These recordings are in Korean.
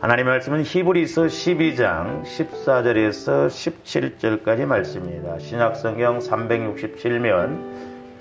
하나님의 말씀은 히브리서 12장 14절에서 17절까지 말씀입니다. 신약성경 367면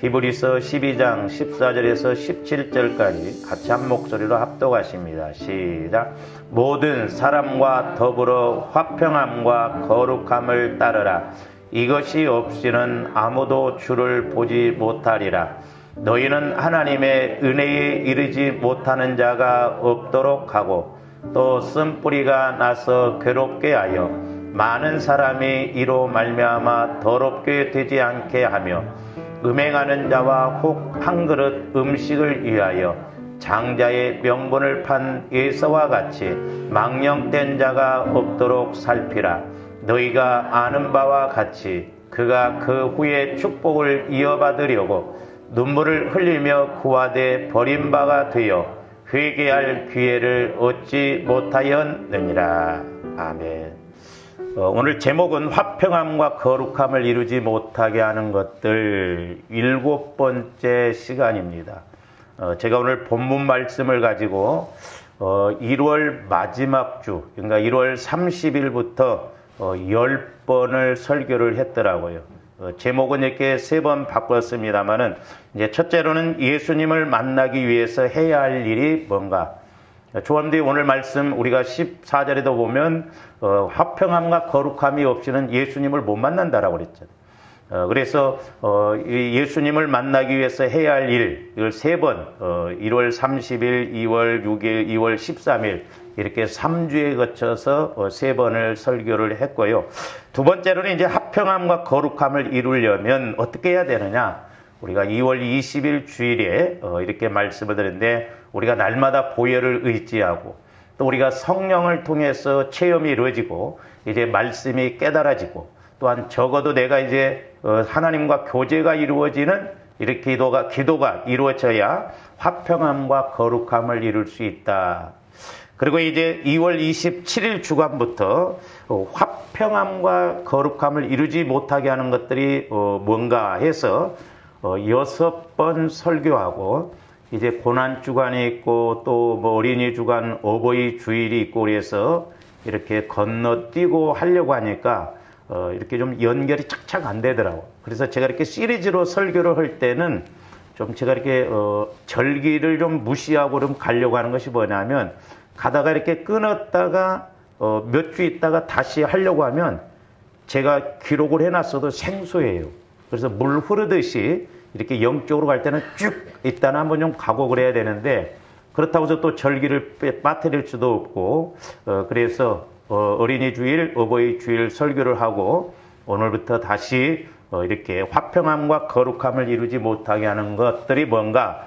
히브리서 12장 14절에서 17절까지 같이 한 목소리로 합독하십니다. 시작. 모든 사람과 더불어 화평함과 거룩함을 따르라. 이것이 없이는 아무도 주를 보지 못하리라. 너희는 하나님의 은혜에 이르지 못하는 자가 없도록 하고 또 쓴뿌리가 나서 괴롭게 하여 많은 사람이 이로 말미암아 더럽게 되지 않게 하며 음행하는 자와 혹 한 그릇 음식을 위하여 장자의 명분을 판 예서와 같이 망령된 자가 없도록 살피라. 너희가 아는 바와 같이 그가 그 후에 축복을 이어받으려고 눈물을 흘리며 구하되 버린 바가 되어 회개할 기회를 얻지 못하였느니라. 아멘. 오늘 제목은 화평함과 거룩함을 이루지 못하게 하는 것들 7번째 시간입니다. 제가 오늘 본문 말씀을 가지고 1월 마지막 주, 그러니까 1월 30일부터 10번을 설교를 했더라고요. 제목은 이렇게 3번 바꿨습니다만은, 이제 첫째로는 예수님을 만나기 위해서 해야 할 일이 뭔가. 조함들이 오늘 말씀 우리가 14절에도 보면 화평함과 거룩함이 없이는 예수님을 못 만난다라고 그랬잖아요. 그래서 예수님을 만나기 위해서 해야 할 일, 이걸 3번, 1월 30일, 2월 6일, 2월 13일 이렇게 3주에 거쳐서 3번을 설교를 했고요. 두 번째로는 이제 화평함과 거룩함을 이루려면 어떻게 해야 되느냐. 우리가 2월 20일 주일에 이렇게 말씀을 드렸는데, 우리가 날마다 보혈을 의지하고 또 우리가 성령을 통해서 체험이 이루어지고 이제 말씀이 깨달아지고, 또한 적어도 내가 이제 하나님과 교제가 이루어지는 이렇게 기도가 이루어져야 화평함과 거룩함을 이룰 수 있다. 그리고 이제 2월 27일 주간부터 화평함과 거룩함을 이루지 못하게 하는 것들이 뭔가 해서 6번 설교하고, 이제 고난주간이 있고 또 뭐 어린이 주간, 어버이 주일이 있고 그래서 이렇게 건너뛰고 하려고 하니까 이렇게 좀 연결이 착착 안 되더라고. 그래서 제가 이렇게 시리즈로 설교를 할 때는 좀 제가 이렇게 절기를 좀 무시하고 좀 가려고 하는 것이 뭐냐면, 가다가 이렇게 끊었다가 몇 주 있다가 다시 하려고 하면 제가 기록을 해놨어도 생소해요. 그래서 물 흐르듯이 이렇게 영적으로 갈 때는 쭉 있다가 한번 좀 가고 그래야 되는데, 그렇다고 해서 또 절기를 빠뜨릴 수도 없고, 그래서 어린이 주일, 어버이 주일 설교를 하고 오늘부터 다시 이렇게 화평함과 거룩함을 이루지 못하게 하는 것들이 뭔가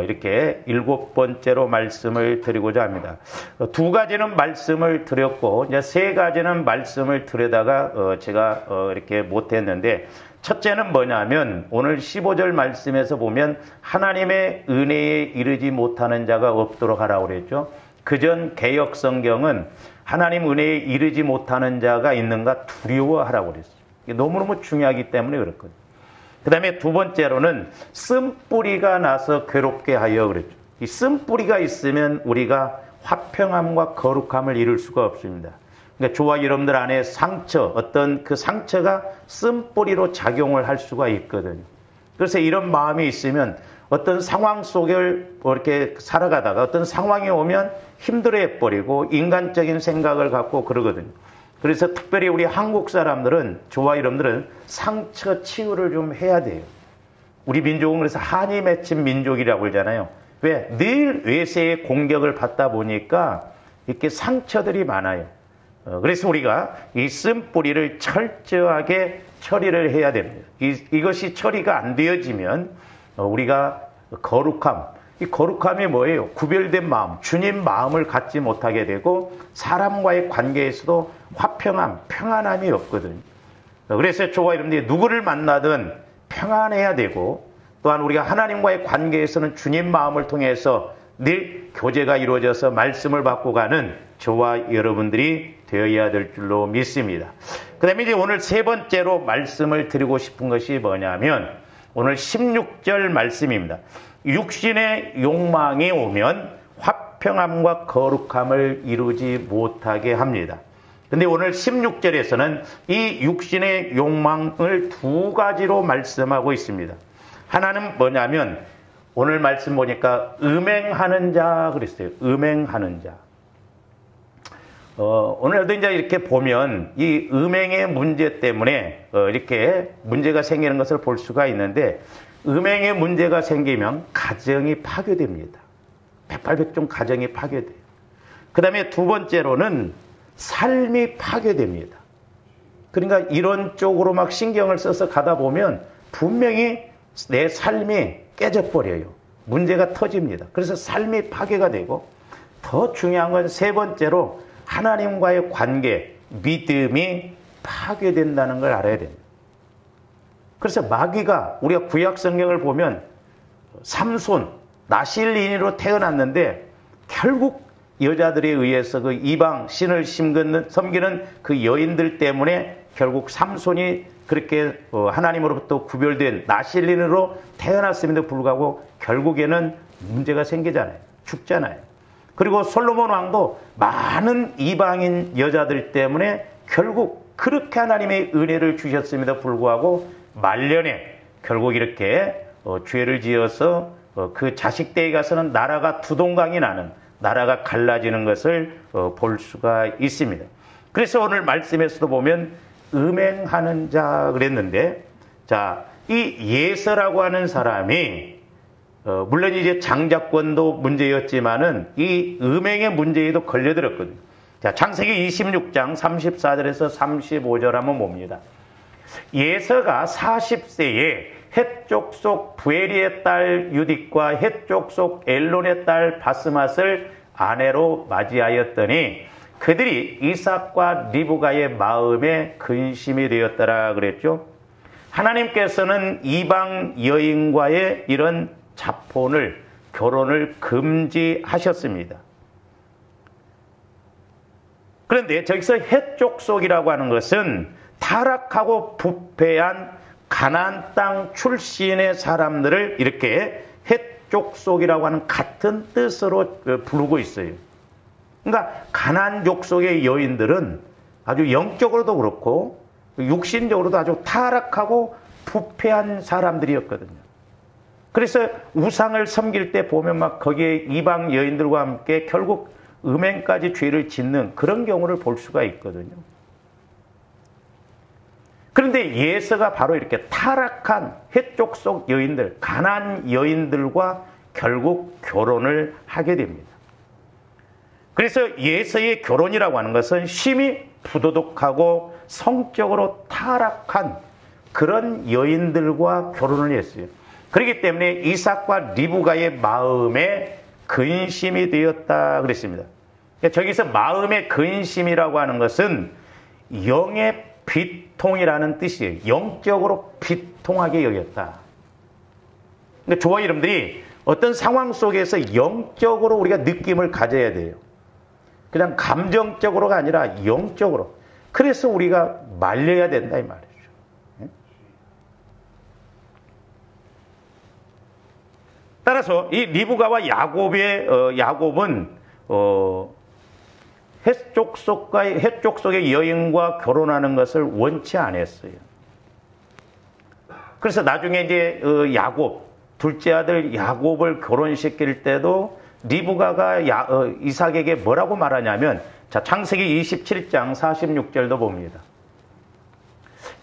이렇게 7번째로 말씀을 드리고자 합니다. 2가지는 말씀을 드렸고 이제 3가지는 말씀을 드리다가 제가 이렇게 못했는데, 첫째는 뭐냐면 오늘 15절 말씀에서 보면 하나님의 은혜에 이르지 못하는 자가 없도록 하라고 그랬죠. 그전 개역 성경은 하나님 은혜에 이르지 못하는 자가 있는가 두려워하라고 그랬어요. 이게 너무너무 중요하기 때문에 그렇거든요. 그 다음에 두 번째로는 쓴뿌리가 나서 괴롭게 하여 그랬죠. 이 쓴뿌리가 있으면 우리가 화평함과 거룩함을 이룰 수가 없습니다. 그러니까 저와 여러분들 안에 상처, 어떤 그 상처가 쓴뿌리로 작용을 할 수가 있거든요. 그래서 이런 마음이 있으면 어떤 상황 속을 이렇게 살아가다가 어떤 상황이 오면 힘들어해버리고 인간적인 생각을 갖고 그러거든요. 그래서 특별히 우리 한국 사람들은, 저와 여러분들은 상처 치유를 좀 해야 돼요. 우리 민족은 그래서 한이 맺힌 민족이라고 그러잖아요. 왜? 늘 외세의 공격을 받다 보니까 이렇게 상처들이 많아요. 그래서 우리가 이 쓴뿌리를 철저하게 처리를 해야 됩니다. 이것이 처리가 안 되어지면 우리가 거룩함, 이 거룩함이 뭐예요? 구별된 마음, 주님 마음을 갖지 못하게 되고 사람과의 관계에서도 화평함, 평안함이 없거든요. 그래서 저와 여러분들이 누구를 만나든 평안해야 되고, 또한 우리가 하나님과의 관계에서는 주님 마음을 통해서 늘 교제가 이루어져서 말씀을 받고 가는 저와 여러분들이 되어야 될 줄로 믿습니다. 그 다음에 이제 오늘 3번째로 말씀을 드리고 싶은 것이 뭐냐면 오늘 16절 말씀입니다. 육신의 욕망이 오면 화평함과 거룩함을 이루지 못하게 합니다. 근데 오늘 16절에서는 이 육신의 욕망을 두 가지로 말씀하고 있습니다. 하나는 뭐냐면 오늘 말씀 보니까 음행하는 자 그랬어요. 음행하는 자. 오늘도 이제 이렇게 보면 이 음행의 문제 때문에 이렇게 문제가 생기는 것을 볼 수가 있는데 음행의 문제가 생기면 가정이 파괴됩니다. 백발백중 가정이 파괴돼요. 그 다음에 두 번째로는 삶이 파괴됩니다. 그러니까 이런 쪽으로 막 신경을 써서 가다 보면 분명히 내 삶이 깨져버려요. 문제가 터집니다. 그래서 삶이 파괴가 되고 더 중요한 건 세 번째로 하나님과의 관계, 믿음이 파괴된다는 걸 알아야 됩니다. 그래서 마귀가 우리가 구약 성경을 보면 삼손, 나실린으로 태어났는데 결국 여자들에 의해서 그 이방 신을 섬기는 그 여인들 때문에 결국 삼손이 그렇게 하나님으로부터 구별된 나실린으로 태어났음에도 불구하고 결국에는 문제가 생기잖아요. 죽잖아요. 그리고 솔로몬 왕도 많은 이방인 여자들 때문에 결국 그렇게 하나님의 은혜를 주셨음에도 불구하고 말년에 결국 이렇게 죄를 지어서 그 자식 때에 가서는 나라가 두동강이 나는, 나라가 갈라지는 것을 볼 수가 있습니다. 그래서 오늘 말씀에서도 보면 음행하는 자 그랬는데, 자, 이 예서라고 하는 사람이 물론 이제 장자권도 문제였지만은 이 음행의 문제에도 걸려들었거든요. 자, 창세기 26장 34절에서 35절 한번 봅니다. 예서가 40세에 헷족 속 부에리의 딸 유딕과 헷족 속 엘론의 딸 바스맛을 아내로 맞이하였더니 그들이 이삭과 리브가의 마음에 근심이 되었더라 그랬죠. 하나님께서는 이방 여인과의 이런 자폰을, 결혼을 금지하셨습니다. 그런데 저기서 헷족속이라고 하는 것은 타락하고 부패한 가나안 땅 출신의 사람들을 이렇게 헷족속이라고 하는 같은 뜻으로 부르고 있어요. 그러니까 가나안 족속의 여인들은 아주 영적으로도 그렇고 육신적으로도 아주 타락하고 부패한 사람들이었거든요. 그래서 우상을 섬길 때 보면 막 거기에 이방 여인들과 함께 결국 음행까지 죄를 짓는 그런 경우를 볼 수가 있거든요. 그런데 예서가 바로 이렇게 타락한 헷족속 여인들, 가나안 여인들과 결국 결혼을 하게 됩니다. 그래서 예서의 결혼이라고 하는 것은 심히 부도덕하고 성적으로 타락한 그런 여인들과 결혼을 했어요. 그렇기 때문에 이삭과 리브가의 마음에 근심이 되었다 그랬습니다. 저기서 마음의 근심이라고 하는 것은 영의 비통이라는 뜻이에요. 영적으로 비통하게 여겼다. 그러니까 저와 여러분들이 어떤 상황 속에서 영적으로 우리가 느낌을 가져야 돼요. 그냥 감정적으로가 아니라 영적으로. 그래서 우리가 말려야 된다 이 말이죠. 따라서 이 리브가와 야곱은 헷족 속의 여인과 결혼하는 것을 원치 않았어요. 그래서 나중에 이제 야곱, 둘째 아들 야곱을 결혼시킬 때도 리브가가 이삭에게 뭐라고 말하냐면, 자, 창세기 27장 46절도 봅니다.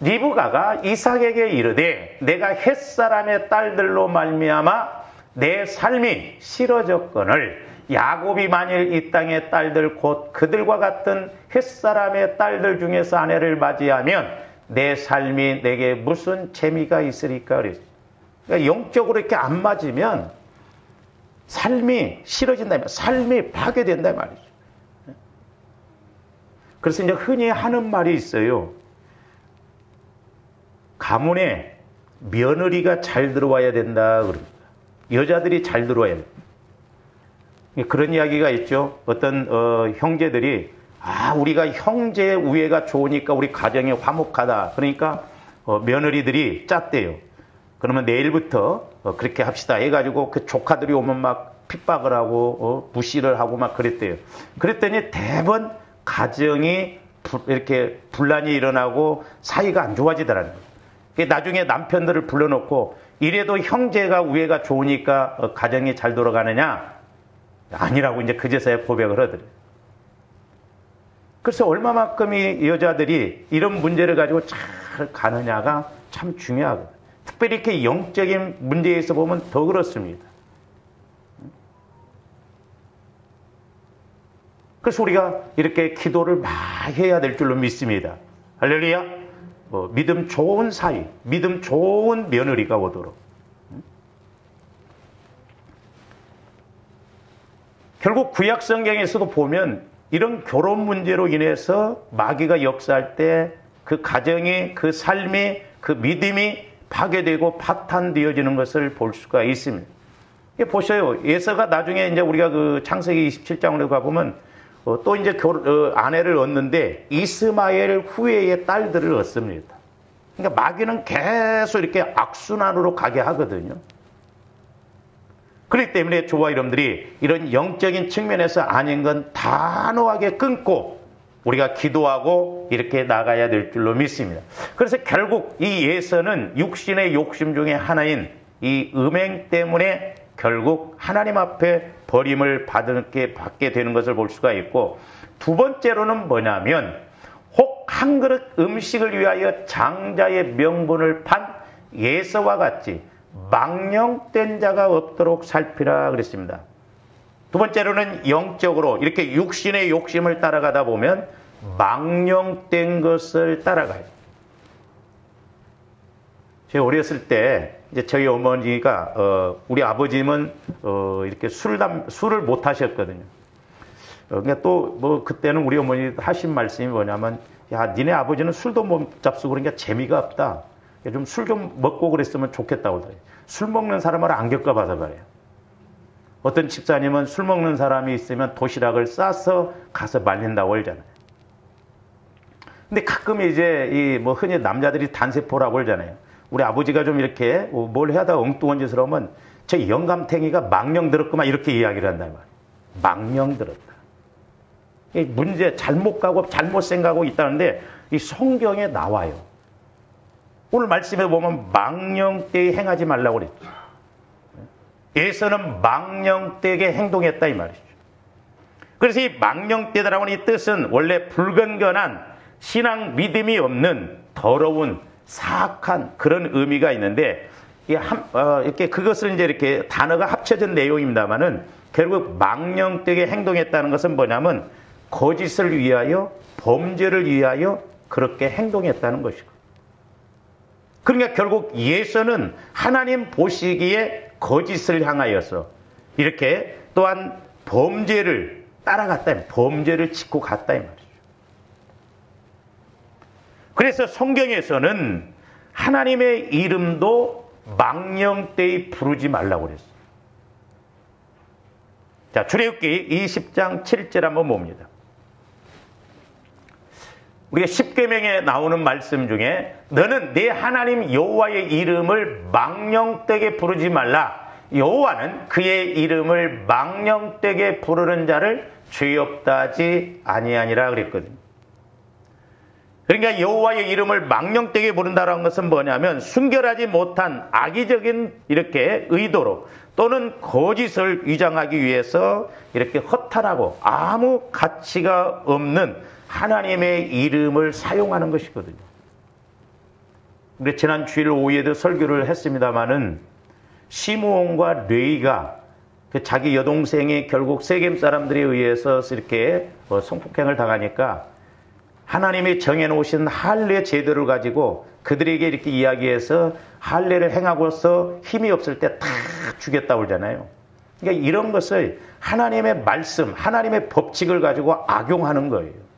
리브가가 이삭에게 이르되 내가 헷사람의 딸들로 말미암아 내 삶이 싫어졌거늘 야곱이 만일 이 땅의 딸들 곧 그들과 같은 헷사람의 딸들 중에서 아내를 맞이하면 내 삶이 내게 무슨 재미가 있으리까 그랬어요. 그러니까 영적으로 이렇게 안 맞으면 삶이 싫어진다, 삶이 파괴된다 말이죠. 그래서 이제 흔히 하는 말이 있어요. 가문에 며느리가 잘 들어와야 된다 그럽니다. 여자들이 잘 들어와야 된다. 그런 이야기가 있죠. 어떤 형제들이 우리가 형제 우애가 좋으니까 우리 가정이 화목하다. 그러니까 며느리들이 짰대요. 그러면 내일부터 그렇게 합시다 해가지고 그 조카들이 오면 막 핍박을 하고 무시를 하고 막 그랬대요. 그랬더니 대부분 가정이 이렇게 분란이 일어나고 사이가 안 좋아지더라는 거예요. 나중에 남편들을 불러놓고 이래도 형제가 우애가 좋으니까 가정이 잘 돌아가느냐? 아니라고 이제 그제서야 고백을 하더래요. 그래서 얼마만큼 이 여자들이 이런 문제를 가지고 잘 가느냐가 참 중요하거든요. 특별히 이렇게 영적인 문제에서 보면 더 그렇습니다. 그래서 우리가 이렇게 기도를 많이 해야 될 줄로 믿습니다. 할렐루야. 믿음 좋은 사이, 믿음 좋은 며느리가 오도록. 결국 구약 성경에서도 보면 이런 결혼 문제로 인해서 마귀가 역사할 때 그 가정이, 그 삶이, 그 믿음이 파괴되고 파탄되어지는 것을 볼 수가 있습니다. 보셔요. 예서가 나중에 이제 우리가 그 창세기 27장으로 가보면 또 이제 아내를 얻는데 이스마엘 후예의 딸들을 얻습니다. 그러니까 마귀는 계속 이렇게 악순환으로 가게 하거든요. 그렇기 때문에 저와 여러분들이 이런 영적인 측면에서 아닌 건 단호하게 끊고 우리가 기도하고 이렇게 나가야 될 줄로 믿습니다. 그래서 결국 이 예서는 육신의 욕심 중에 하나인 이 음행 때문에 결국 하나님 앞에 버림을 받게 되는 것을 볼 수가 있고, 두 번째로는 뭐냐면 혹 한 그릇 음식을 위하여 장자의 명분을 판 예서와 같이 망령된 자가 없도록 살피라 그랬습니다. 두 번째로는 영적으로 이렇게 육신의 욕심을 따라가다 보면 망령된 것을 따라가요. 제가 어렸을 때 이제 저희 어머니가 우리 아버지는 이렇게 술을 못 하셨거든요. 그러니까 또 뭐 그때는 우리 어머니 하신 말씀이 뭐냐면, 야, 니네 아버지는 술도 못 잡수고 그러니까 재미가 없다. 좀 술 좀 먹고 그랬으면 좋겠다고 그래요. 술 먹는 사람을 안 겪어봐서 그래요. 어떤 집사님은 술 먹는 사람이 있으면 도시락을 싸서 가서 말린다고 그러잖아요. 근데 가끔 이제 뭐 흔히 남자들이 단세포라고 그러잖아요. 우리 아버지가 좀 이렇게 뭘 하다가 엉뚱한 짓을 하면 저 영감탱이가 망령 들었구만 이렇게 이야기를 한단 말이에요. 망령 들었다. 이 문제 잘못 가고 잘못 생각하고 있다는데 이 성경에 나와요. 오늘 말씀에 보면 망령되게 행하지 말라고 그랬죠. 예서는 망령되게 행동했다 이 말이죠. 그래서 이 망령되다라는 이 뜻은 원래 불건전한 신앙 믿음이 없는 더러운 사악한 그런 의미가 있는데, 이렇게 그것을 이제 이렇게 단어가 합쳐진 내용입니다만은 결국 망령되게 행동했다는 것은 뭐냐면 거짓을 위하여, 범죄를 위하여 그렇게 행동했다는 것이고. 그러니까 결국 예서는 하나님 보시기에 거짓을 향하여서 이렇게 또한 범죄를 따라갔다, 범죄를 짓고 갔다 이 말이죠. 그래서 성경에서는 하나님의 이름도 망령되이 부르지 말라고 그랬어요. 자, 출애굽기 20장 7절 한번 봅니다. 우리가 십계명에 나오는 말씀 중에 너는 내 하나님 여호와의 이름을 망령되게 부르지 말라. 여호와는 그의 이름을 망령되게 부르는 자를 죄 없다 하지 아니하니라 그랬거든요. 그러니까 여호와의 이름을 망령되게 부른다는 것은 뭐냐면 순결하지 못한 악의적인 이렇게 의도로 또는 거짓을 위장하기 위해서 이렇게 허탈하고 아무 가치가 없는 하나님의 이름을 사용하는 것이거든요. 우리 지난 주일 오후에도 설교를 했습니다마는 시므온과 레위가 자기 여동생이 결국 세겜 사람들에 의해서 이렇게 성폭행을 당하니까 하나님이 정해놓으신 할례 제도를 가지고 그들에게 이렇게 이야기해서 할례를 행하고서 힘이 없을 때 다 죽였다고 그러잖아요. 그러니까 이런 것을 하나님의 말씀, 하나님의 법칙을 가지고 악용하는 거예요.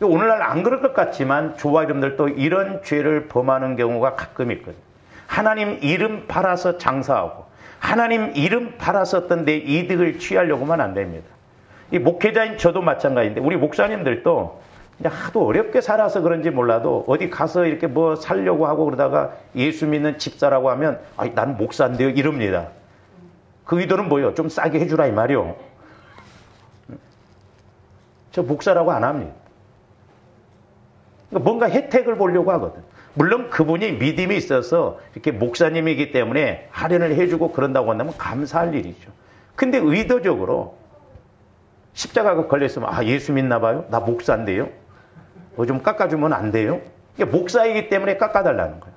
오늘날 안 그럴 것 같지만 저와 여러분들도 이런 죄를 범하는 경우가 가끔 있거든요. 하나님 이름 팔아서 장사하고 하나님 이름 팔아서 어떤 내 이득을 취하려고만 안 됩니다. 이 목회자인 저도 마찬가지인데 우리 목사님들도 그냥 하도 어렵게 살아서 그런지 몰라도 어디 가서 이렇게 뭐 살려고 하고 그러다가 예수 믿는 집사라고 하면 난 목사인데요 이럽니다. 그 의도는 뭐예요? 좀 싸게 해주라 이 말이요. 저 목사라고 안 합니다. 뭔가 혜택을 보려고 하거든. 물론 그분이 믿음이 있어서 이렇게 목사님이기 때문에 할인을 해주고 그런다고 한다면 감사할 일이죠. 근데 의도적으로 십자가가 걸렸으면 아 예수 믿나 봐요? 나 목사인데요? 뭐 좀 깎아주면 안 돼요? 이게 목사이기 때문에 깎아달라는 거예요.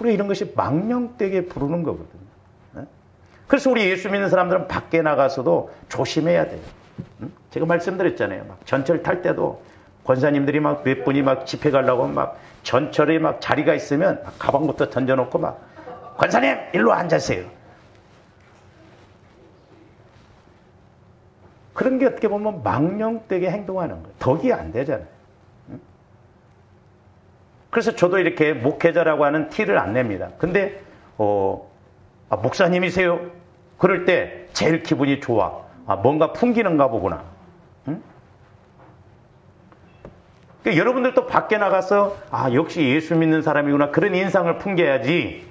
우리 이런 것이 망령되게 부르는 거거든요. 그래서 우리 예수 믿는 사람들은 밖에 나가서도 조심해야 돼요. 제가 말씀드렸잖아요. 막 전철 탈 때도 권사님들이 막 몇 분이 막 집회 가려고 막 전철에 막 자리가 있으면 막 가방부터 던져놓고 막 권사님 일로 앉으세요. 그런 게 어떻게 보면 망령되게 행동하는 거예요. 덕이 안 되잖아요. 그래서 저도 이렇게 목회자라고 하는 티를 안 냅니다. 근데 목사님이세요? 그럴 때 제일 기분이 좋아. 뭔가 풍기는가 보구나. 응? 그러니까 여러분들도 밖에 나가서 역시 예수 믿는 사람이구나 그런 인상을 풍겨야지.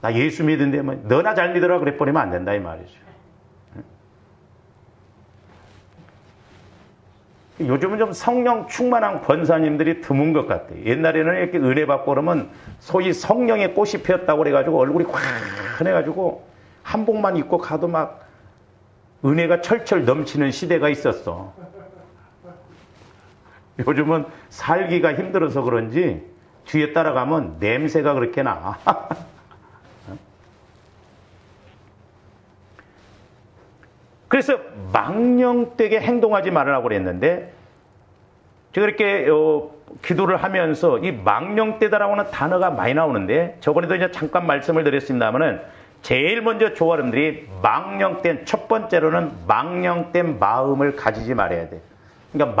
나 예수 믿는데 뭐 너나 잘 믿어라 그래 버리면 안 된다 이 말이죠. 요즘은 좀 성령 충만한 권사님들이 드문 것 같아요. 옛날에는 이렇게 은혜 받고 그러면 소위 성령의 꽃이 피었다고 그래가지고 얼굴이 환해가지고 한복만 입고 가도 막 은혜가 철철 넘치는 시대가 있었어. 요즘은 살기가 힘들어서 그런지 뒤에 따라가면 냄새가 그렇게 나. 그래서 망령되게 행동하지 말으라고 그랬는데 제가 이렇게 기도를 하면서 이 망령되다라고 하는 단어가 많이 나오는데 저번에도 이제 잠깐 말씀을 드렸습니다만은 제일 먼저 조아름들이 망령된 첫 번째로는 망령된 마음을 가지지 말아야 돼. 그러니까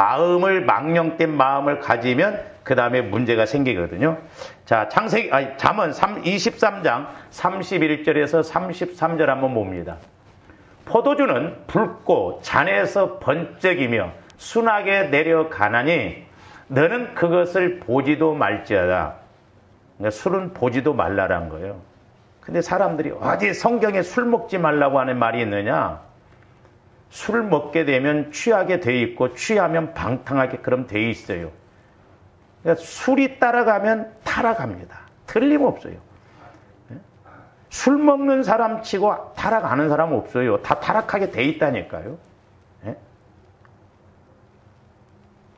망령된 마음을 가지면 그 다음에 문제가 생기거든요. 자, 잠언 23장 31절에서 33절 한번 봅니다. 포도주는 붉고 잔에서 번쩍이며 순하게 내려가나니 너는 그것을 보지도 말지어다. 그러니까 술은 보지도 말라란 거예요. 근데 사람들이 어디 성경에 술 먹지 말라고 하는 말이 있느냐? 술 먹게 되면 취하게 돼 있고 취하면 방탕하게 그럼 돼 있어요. 그러니까 술이 따라가면 타락합니다. 틀림없어요. 술 먹는 사람 치고 타락하는 사람 없어요. 다 타락하게 돼 있다니까요.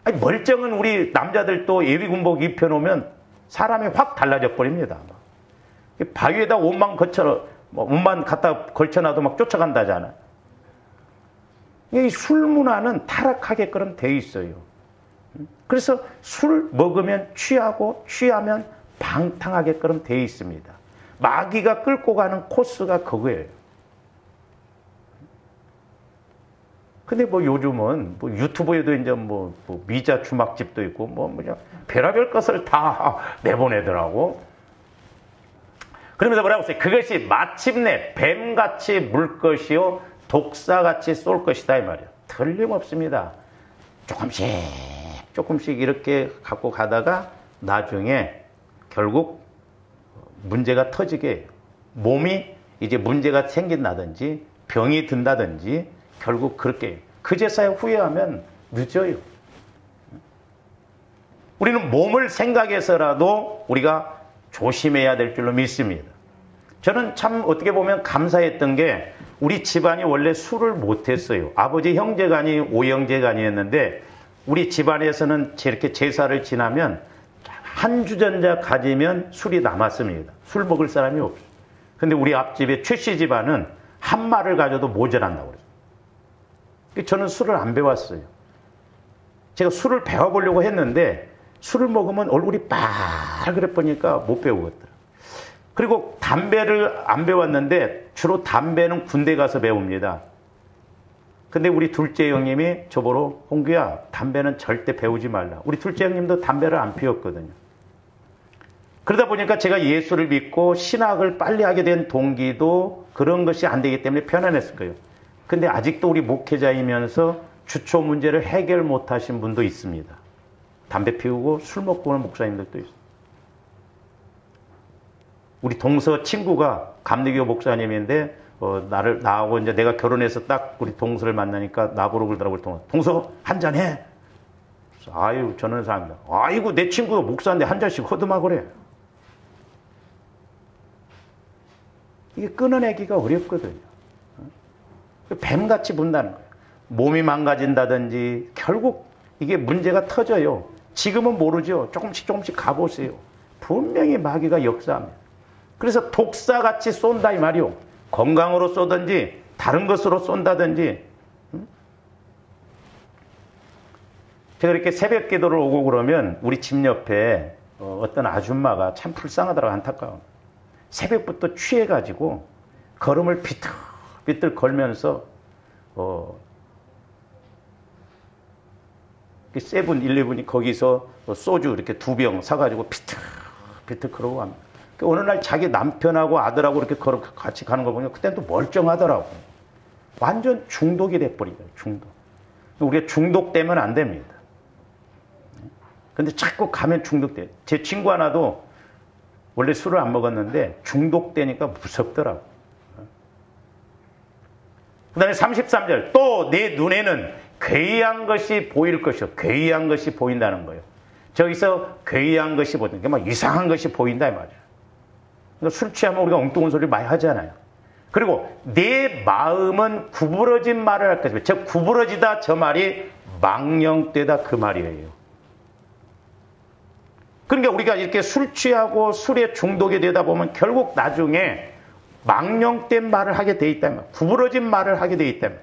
아니, 멀쩡한 우리 남자들도 예비군복 입혀놓으면 사람이 확 달라져 버립니다. 바위에다 옷만 갖다 걸쳐놔도 막 쫓아간다잖아. 이 술 문화는 타락하게끔 돼 있어요. 그래서 술 먹으면 취하고 취하면 방탕하게끔 돼 있습니다. 마귀가 끌고 가는 코스가 그거예요. 근데 뭐 요즘은 뭐 유튜브에도 이제 뭐 미자 주막집도 있고 뭐냐 별의별 것을 다 내보내더라고. 그러면서 뭐라고 했어요? 그것이 마침내 뱀같이 물 것이요 독사같이 쏠 것이다 이 말이에요. 틀림없습니다. 조금씩 이렇게 갖고 가다가 나중에 결국 문제가 터지게 해요. 몸이 이제 문제가 생긴다든지 병이 든다든지 결국 그렇게 해요. 그제서야 후회하면 늦어요. 우리는 몸을 생각해서라도 우리가 조심해야 될 줄로 믿습니다. 저는 참 어떻게 보면 감사했던 게 우리 집안이 원래 술을 못했어요. 아버지 형제간이 오형제간이었는데 우리 집안에서는 이렇게 제사를 지나면 한 주전자 가지면 술이 남았습니다. 술 먹을 사람이 없어요. 근데 우리 앞집의 최씨 집안은 한 말을 가져도 모자란다고 그래요. 저는 술을 안 배웠어요. 제가 술을 배워보려고 했는데 술을 먹으면 얼굴이 빨그래 보니까 못 배우겠더라고요. 그리고 담배를 안 배웠는데 주로 담배는 군대 가서 배웁니다. 근데 우리 둘째 형님이 저보고 홍규야 담배는 절대 배우지 말라. 우리 둘째 형님도 담배를 안 피웠거든요. 그러다 보니까 제가 예수를 믿고 신학을 빨리 하게 된 동기도 그런 것이 안 되기 때문에 편안했을 거예요. 근데 아직도 우리 목회자이면서 주초 문제를 해결 못 하신 분도 있습니다. 담배 피우고 술 먹고 오는 목사님들도 있어요. 우리 동서 친구가 감리교 목사님인데 나하고 이제 내가 결혼해서 딱 우리 동서를 만나니까 나보러 그러더라고요. 동서 한잔 해. 아유 저는 사람이다. 아이고 내 친구가 목사인데 한 잔씩 허드마 그래. 이게 끊어내기가 어렵거든요. 뱀같이 분다는 거예요. 몸이 망가진다든지 결국 이게 문제가 터져요. 지금은 모르죠. 조금씩 가보세요. 분명히 마귀가 역사합니다. 그래서 독사같이 쏜다 이 말이요. 건강으로 쏘든지 다른 것으로 쏜다든지. 제가 이렇게 새벽 기도를 오고 그러면 우리 집 옆에 어떤 아줌마가 참 불쌍하더라고 안타까워. 새벽부터 취해가지고 걸음을 비틀비틀 걸면서 세븐-11이 거기서 소주 이렇게 2병 사가지고 비틀비틀 그러고 갑니다. 어느 날 자기 남편하고 아들하고 이렇게 같이 가는 거 보면 그때는 또 멀쩡하더라고. 완전 중독이 돼버리죠. 중독. 우리가 중독되면 안 됩니다. 근데 자꾸 가면 중독돼요. 제 친구 하나도 원래 술을 안 먹었는데 중독되니까 무섭더라고. 그 다음에 33절 또 내 눈에는 괴이한 것이 보일 것이요. 괴이한 것이 보인다는 거예요. 저기서 괴이한 것이 보인다. 그러니까 막 이상한 것이 보인다 이 말이에요. 그러니까 술 취하면 우리가 엉뚱한 소리 많이 하잖아요. 그리고 내 마음은 구부러진 말을 할 것이며 즉 구부러지다 저 말이 망령되다 그 말이에요. 그러니까 우리가 이렇게 술 취하고 술에 중독이 되다 보면 결국 나중에 망령된 말을 하게 돼 있다면 구부러진 말을 하게 돼 있다면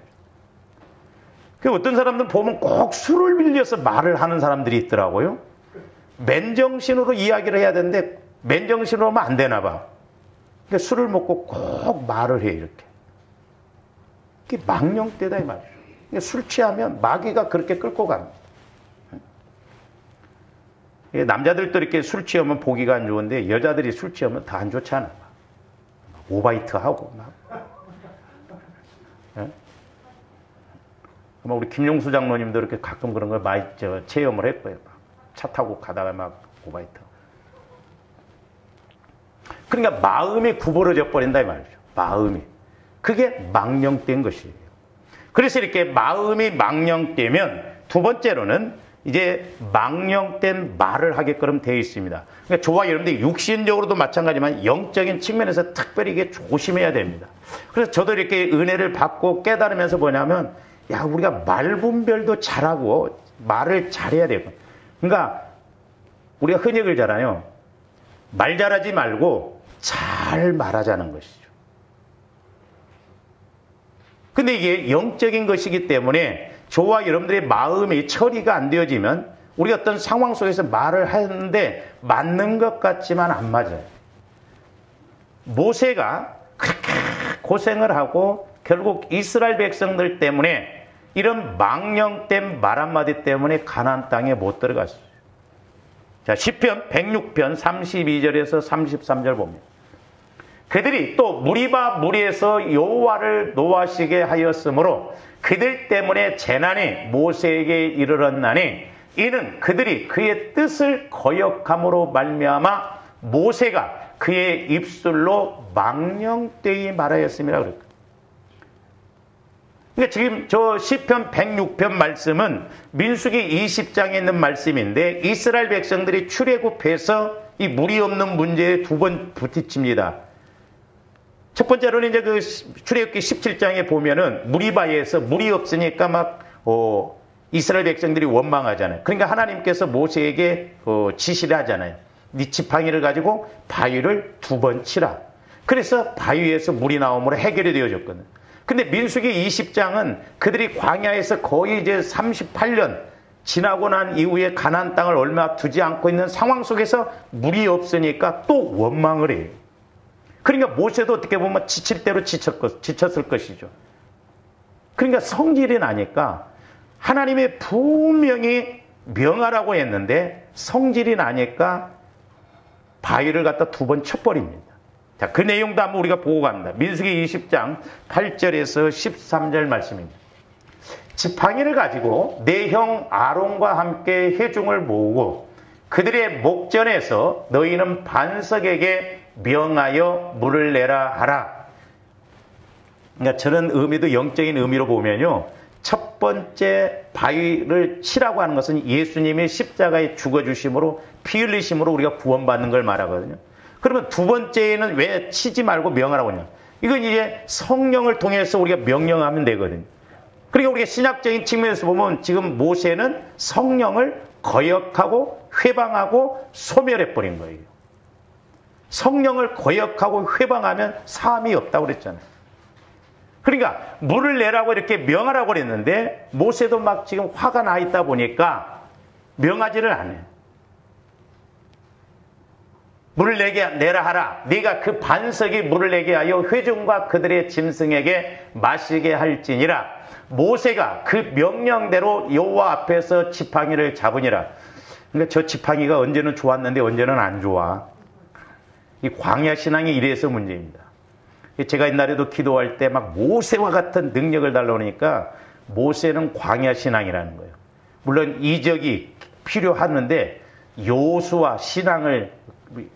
어떤 사람들 보면 꼭 술을 빌려서 말을 하는 사람들이 있더라고요. 맨정신으로 이야기를 해야 되는데 맨정신으로 하면 안 되나 봐. 그러니까 술을 먹고 꼭 말을 해 이렇게. 그게 망령되다 이 말이죠. 그러니까 술 취하면 마귀가 그렇게 끌고 갑니다. 남자들도 이렇게 술 취하면 보기가 안 좋은데 여자들이 술 취하면 다 안 좋잖아. 오바이트 하고 막. 예? 우리 김용수 장로님도 이렇게 가끔 그런 걸 많이 체험을 했고요. 차 타고 가다가 막 오바이트. 그러니까 마음이 구부러져 버린다 이 말이죠. 마음이. 그게 망령된 것이에요. 그래서 이렇게 마음이 망령되면 두 번째로는 이제 망령된 말을 하게끔 되어 있습니다. 그러니까 저와 여러분들이 육신적으로도 마찬가지지만 영적인 측면에서 특별히 이게 조심해야 됩니다. 그래서 저도 이렇게 은혜를 받고 깨달으면서 뭐냐면 야 우리가 말 분별도 잘하고 말을 잘해야 되고 그러니까 우리가 흔히 그러잖아요. 말 잘하지 말고 잘 말하자는 것이죠. 근데 이게 영적인 것이기 때문에 저와 여러분들의 마음이 처리가 안 되어지면 우리 어떤 상황 속에서 말을 하는데 맞는 것 같지만 안 맞아요. 모세가 그렇게 고생을 하고 결국 이스라엘 백성들 때문에 이런 망령된 말 한마디 때문에 가나안 땅에 못 들어갔어요. 자, 시편 106편 32절에서 33절 봅니다. 그들이 또 무리바 무리에서 여호와를 노하시게 하였으므로 그들 때문에 재난이 모세에게 이르렀나니 이는 그들이 그의 뜻을 거역함으로 말미암아 모세가 그의 입술로 망령되이 말하였음이라 그랬거든요. 그러니까 지금 저 시편 106편 말씀은 민수기 20장에 있는 말씀인데 이스라엘 백성들이 출애굽해서 이 물이 없는 문제에 두 번 부딪힙니다. 첫 번째로는 이제 그 출애굽기 17장에 보면은 무리바에서 물이 없으니까 막 이스라엘 백성들이 원망하잖아요. 그러니까 하나님께서 모세에게 지시를 하잖아요. 네 지팡이를 가지고 바위를 두 번 치라. 그래서 바위에서 물이 나옴으로 해결이 되어졌거든요. 근데 민수기 20장은 그들이 광야에서 거의 이제 38년 지나고 난 이후에 가나안 땅을 얼마 두지 않고 있는 상황 속에서 물이 없으니까 또 원망을 해요. 그러니까 모세도 어떻게 보면 지칠 대로 지쳤을 것이죠. 그러니까 성질이 나니까 하나님이 분명히 명하라고 했는데 성질이 나니까 바위를 갖다 두 번 쳐버립니다. 자, 그 내용도 한번 우리가 보고 갑니다. 민수기 20장 8절에서 13절 말씀입니다. 지팡이를 가지고 내 형 아론과 함께 회중을 모으고 그들의 목전에서 너희는 반석에게 명하여 물을 내라 하라. 그러니까 저런 의미도 영적인 의미로 보면요, 첫 번째 바위를 치라고 하는 것은 예수님의 십자가에 죽어주심으로, 피 흘리심으로 우리가 구원받는 걸 말하거든요. 그러면 두 번째는 왜 치지 말고 명하라고 하냐? 이건 이제 성령을 통해서 우리가 명령하면 되거든요. 그러니까 우리가 신학적인 측면에서 보면 지금 모세는 성령을 거역하고 회방하고 소멸해버린 거예요. 성령을 거역하고 회방하면 사함이 없다고 그랬잖아요. 그러니까 물을 내라고 이렇게 명하라고 그랬는데 모세도 막 지금 화가 나 있다 보니까 명하지를 않아요. 물을 내라 하라. 네가 그 반석이 물을 내게 하여 회중과 그들의 짐승에게 마시게 할지니라. 모세가 그 명령대로 여호와 앞에서 지팡이를 잡으니라. 그러니까 저 지팡이가 언제는 좋았는데 언제는 안 좋아. 이 광야 신앙이 이래서 문제입니다. 제가 옛날에도 기도할 때 막 모세와 같은 능력을 달라고 하니까 모세는 광야 신앙이라는 거예요. 물론 이적이 필요하는데 여호수아 신앙을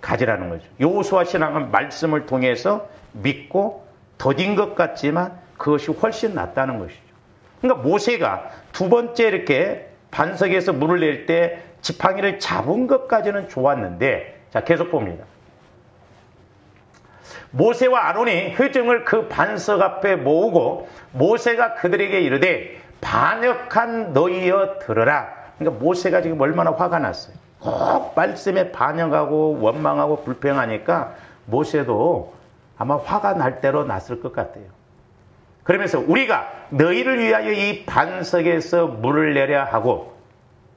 가지라는 거죠. 여호수아 신앙은 말씀을 통해서 믿고 더딘 것 같지만 그것이 훨씬 낫다는 것이죠. 그러니까 모세가 두 번째 이렇게 반석에서 물을 낼 때 지팡이를 잡은 것까지는 좋았는데, 자, 계속 봅니다. 모세와 아론이 회중을 그 반석 앞에 모으고 모세가 그들에게 이르되 반역한 너희여 들으라. 그러니까 모세가 지금 얼마나 화가 났어요. 꼭 말씀에 반역하고 원망하고 불평하니까 모세도 아마 화가 날 대로 났을 것 같아요. 그러면서 우리가 너희를 위하여 이 반석에서 물을 내려 하고,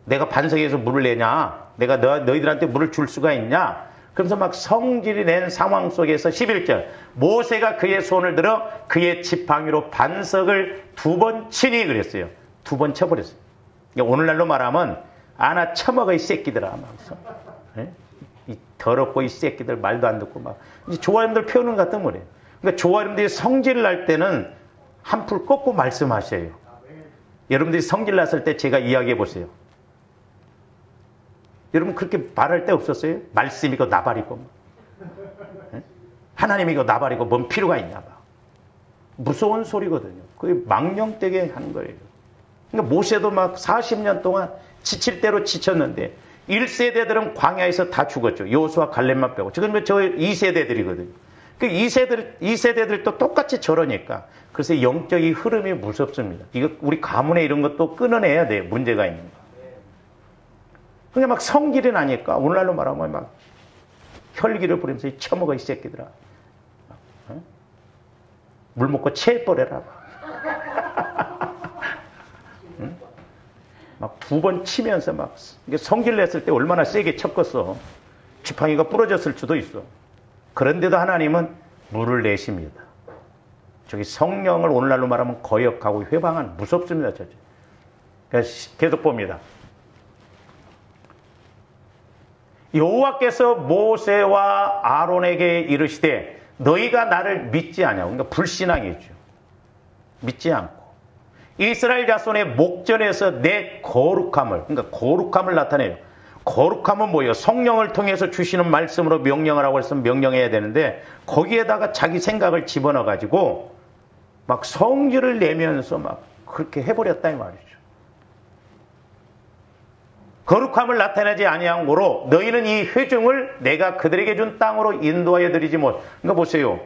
내가 반석에서 물을 내냐? 내가 너희들한테 물을 줄 수가 있냐? 그러면서 막 성질이 낸 상황 속에서 11절 모세가 그의 손을 들어 그의 지팡이로 반석을 두 번 치니 그랬어요. 두 번 쳐버렸어요. 그러니까 오늘날로 말하면 아나 처먹어 이 새끼들아 막. 네? 이 더럽고 이 새끼들 말도 안 듣고 막. 이제 조아림들 표현은 같은 거래요. 그러니까 조아림들이 성질 날 때는 한풀 꺾고 말씀하셔요. 여러분들이 성질 났을 때 제가 이야기해 보세요. 여러분 그렇게 말할 때 없었어요? 말씀이고 나발이고 네? 하나님이고 나발이고 뭔 필요가 있나 봐. 무서운 소리거든요. 그게 망령되게 하는 거예요. 그러니까 모세도 막 40년 동안 지칠 대로 지쳤는데 1세대들은 광야에서 다 죽었죠. 여호수아 갈렙만 빼고. 지금 저 2세대들이거든요. 그 2세대들도 똑같이 저러니까. 그래서 영적인 흐름이 무섭습니다. 이거 우리 가문에 이런 것도 끊어내야 돼요. 문제가 있는 거. 그냥 막 성질이 나니까 오늘날로 말하면 막 혈기를 부리면서 처먹어 이 새끼들아. 어? 물 먹고 체해버려라. 응? 막 두 번 치면서 막 성질 냈을 때 얼마나 세게 쳤겠어. 지팡이가 부러졌을 수도 있어. 그런데도 하나님은 물을 내십니다. 저기 성령을 오늘날로 말하면 거역하고 회방하는 무섭습니다. 그러니까 계속 봅니다. 여호와께서 모세와 아론에게 이르시되 너희가 나를 믿지 않냐고. 그러니까 불신앙이죠. 믿지 않고 이스라엘 자손의 목전에서 내 거룩함을, 그러니까 거룩함을 나타내요. 거룩함은 뭐예요? 성령을 통해서 주시는 말씀으로 명령을 하고 있으면 명령해야 되는데 거기에다가 자기 생각을 집어넣어가지고 막 성질을 내면서 막 그렇게 해버렸다 이 말이죠. 거룩함을 나타내지 아니함으로 너희는 이 회중을 내가 그들에게 준 땅으로 인도하여 드리지 못. 그러니까 보세요.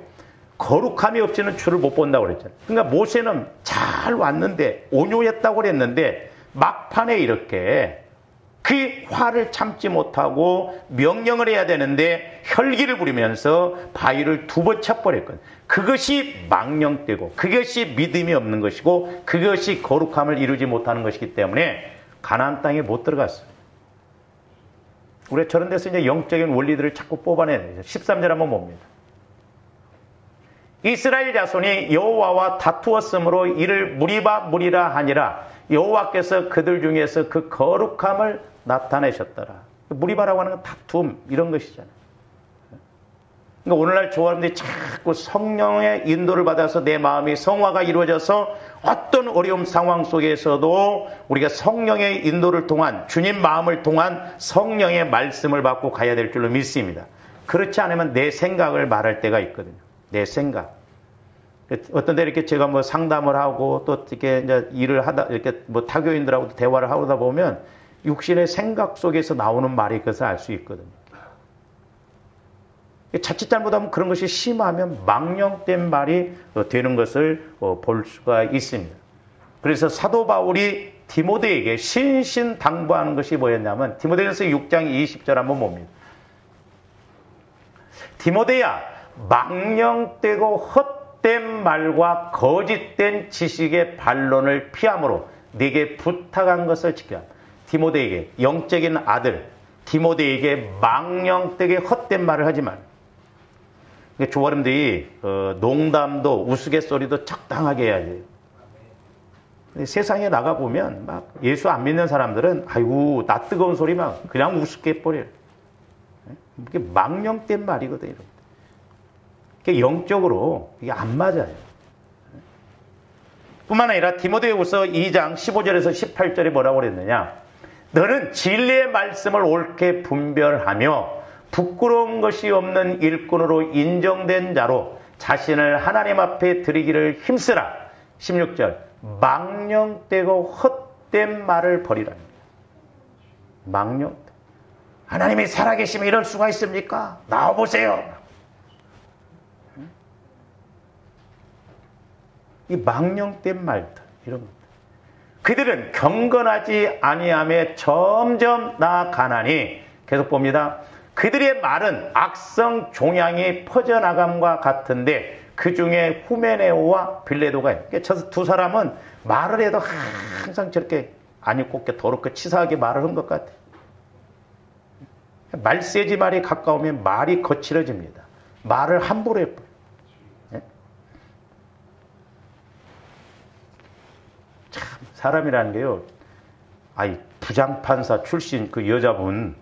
거룩함이 없이는 주를 못 본다고 그랬잖아요. 그러니까 모세는 잘 왔는데 온유했다고 그랬는데 막판에 이렇게 그 화를 참지 못하고 명령을 해야 되는데 혈기를 부리면서 바위를 두 번 쳐버렸거든요. 그것이 망령되고 그것이 믿음이 없는 것이고 그것이 거룩함을 이루지 못하는 것이기 때문에 가나안 땅에 못 들어갔어요. 우리가 저런 데서 이제 영적인 원리들을 자꾸 뽑아내야 되죠. 13절 한번 봅니다. 이스라엘 자손이 여호와와 다투었으므로 이를 무리라 하니라. 여호와께서 그들 중에서 그 거룩함을 나타내셨더라. 무리바라고 하는 건 다툼 이런 것이잖아요. 그러니까 오늘날 조화람들이 자꾸 성령의 인도를 받아서 내 마음이 성화가 이루어져서 어떤 어려움 상황 속에서도 우리가 성령의 인도를 통한 주님 마음을 통한 성령의 말씀을 받고 가야 될 줄로 믿습니다. 그렇지 않으면 내 생각을 말할 때가 있거든요. 내 생각. 어떤 데 이렇게 제가 뭐 상담을 하고 또 이렇게 이제 일을 하다 이렇게 뭐 타교인들하고 대화를 하다 보면 육신의 생각 속에서 나오는 말이 그것을 알 수 있거든요. 자칫 잘못하면 그런 것이 심하면 망령된 말이 되는 것을 볼 수가 있습니다. 그래서 사도 바울이 디모데에게 신신당부하는 것이 뭐였냐면 디모데전서 6장 20절 한번 봅니다. 디모데야, 망령되고 헛된 말과 거짓된 지식의 반론을 피함으로 네게 부탁한 것을 지켜라. 디모데에게, 영적인 아들 디모데에게 망령되게 헛된 말을 하지 말. 조아름들이 농담도 우스갯소리도 적당하게 해야 돼요. 세상에 나가보면 막 예수 안 믿는 사람들은 아이고 나 뜨거운 소리 막 그냥 우습게 해버려요. 이게 망령된 말이거든요. 이게 영적으로 이게 안 맞아요. 뿐만 아니라 디모데후서 2장 15절에서 18절에 뭐라고 그랬느냐. 너는 진리의 말씀을 옳게 분별하며 부끄러운 것이 없는 일꾼으로 인정된 자로 자신을 하나님 앞에 드리기를 힘쓰라. 16절 망령되고 헛된 말을 버리라. 망령. 하나님이 살아계시면 이럴 수가 있습니까? 나와보세요. 이 망령된 말들 이런 것들. 그들은 경건하지 아니함에 점점 나아가나니 계속 봅니다. 그들의 말은 악성 종양이 퍼져나감과 같은데 그 중에 후메네오와 빌레도가 있어요. 저 두 사람은 말을 해도 항상 저렇게 아니 곱게 더럽게 치사하게 말을 한 것 같아요. 말세지 말이 가까우면 말이 거칠어집니다. 말을 함부로 해버려요. 참 사람이라는 게요. 아이 부장판사 출신 그 여자분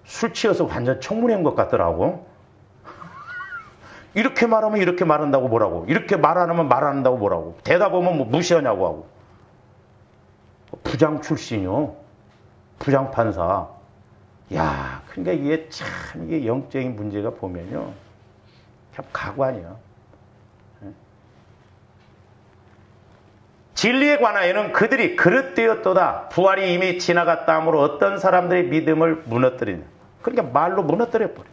술 취해서 완전 청문회 온 것 같더라고. 이렇게 말하면 이렇게 말한다고 뭐라고. 이렇게 말 안 하면 말 안 한다고 뭐라고. 대답하면 뭐 무시하냐고 하고. 부장 출신이요. 부장판사. 야, 그러니까 이게 참 이게 영적인 문제가 보면요. 참 가관이야. 진리에 관하여는 그들이 그릇되었도다. 부활이 이미 지나갔다 하므로 어떤 사람들의 믿음을 무너뜨리냐. 그러니까 말로 무너뜨려버려.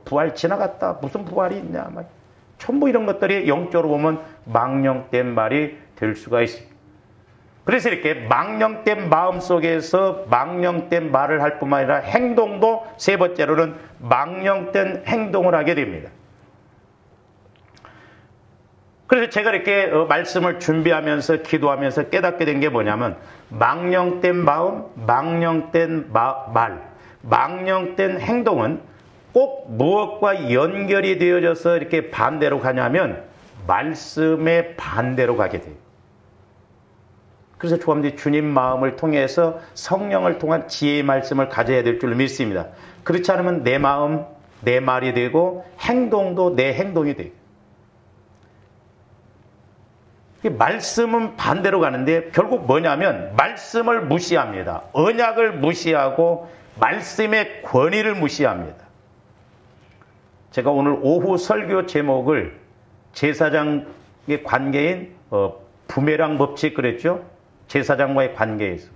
부활 지나갔다. 무슨 부활이 있냐. 막 전부 이런 것들이 영적으로 보면 망령된 말이 될 수가 있습니다. 그래서 이렇게 망령된 마음 속에서 망령된 말을 할 뿐만 아니라 행동도 세 번째로는 망령된 행동을 하게 됩니다. 그래서 제가 이렇게 말씀을 준비하면서 기도하면서 깨닫게 된 게 뭐냐면 망령된 마음, 망령된 말, 망령된 행동은 꼭 무엇과 연결이 되어져서 이렇게 반대로 가냐면 말씀의 반대로 가게 돼요. 그래서 조합원들이 주님 마음을 통해서 성령을 통한 지혜의 말씀을 가져야 될 줄 믿습니다. 그렇지 않으면 내 마음, 내 말이 되고 행동도 내 행동이 돼요. 말씀은 반대로 가는데 결국 뭐냐면 말씀을 무시합니다. 언약을 무시하고 말씀의 권위를 무시합니다. 제가 오늘 오후 설교 제목을 제사장의 관계인 부메랑 법칙 그랬죠? 제사장과의 관계에서.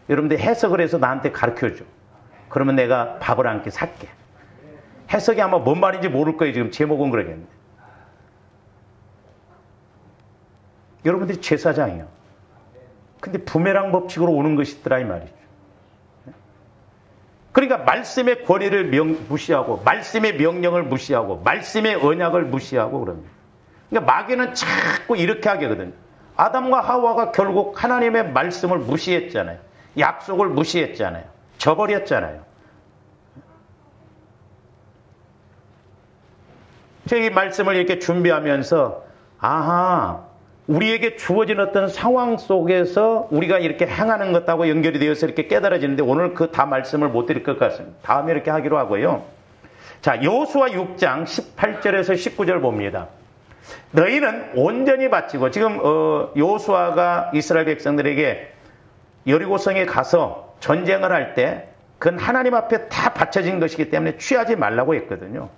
여러분들 해석을 해서 나한테 가르쳐줘. 그러면 내가 밥을 한 끼 살게. 해석이 아마 뭔 말인지 모를 거예요. 지금 제목은 그러겠는데. 여러분들이 제사장이에요. 근데 부메랑 법칙으로 오는 것이더라 이 말이죠. 그러니까 말씀의 권위를 무시하고 말씀의 명령을 무시하고 말씀의 언약을 무시하고 그럽니다. 그러니까 마귀는 자꾸 이렇게 하게 하거든요. 아담과 하와가 결국 하나님의 말씀을 무시했잖아요. 약속을 무시했잖아요. 저버렸잖아요. 제가 이 말씀을 이렇게 준비하면서 아하 우리에게 주어진 어떤 상황 속에서 우리가 이렇게 행하는 것하고 연결이 되어서 이렇게 깨달아지는데 오늘 그 다 말씀을 못 드릴 것 같습니다. 다음에 이렇게 하기로 하고요. 자, 여호수아 6장 18절에서 19절 봅니다. 너희는 온전히 바치고 지금 여호수아가 이스라엘 백성들에게 여리고성에 가서 전쟁을 할 때 그건 하나님 앞에 다 바쳐진 것이기 때문에 취하지 말라고 했거든요.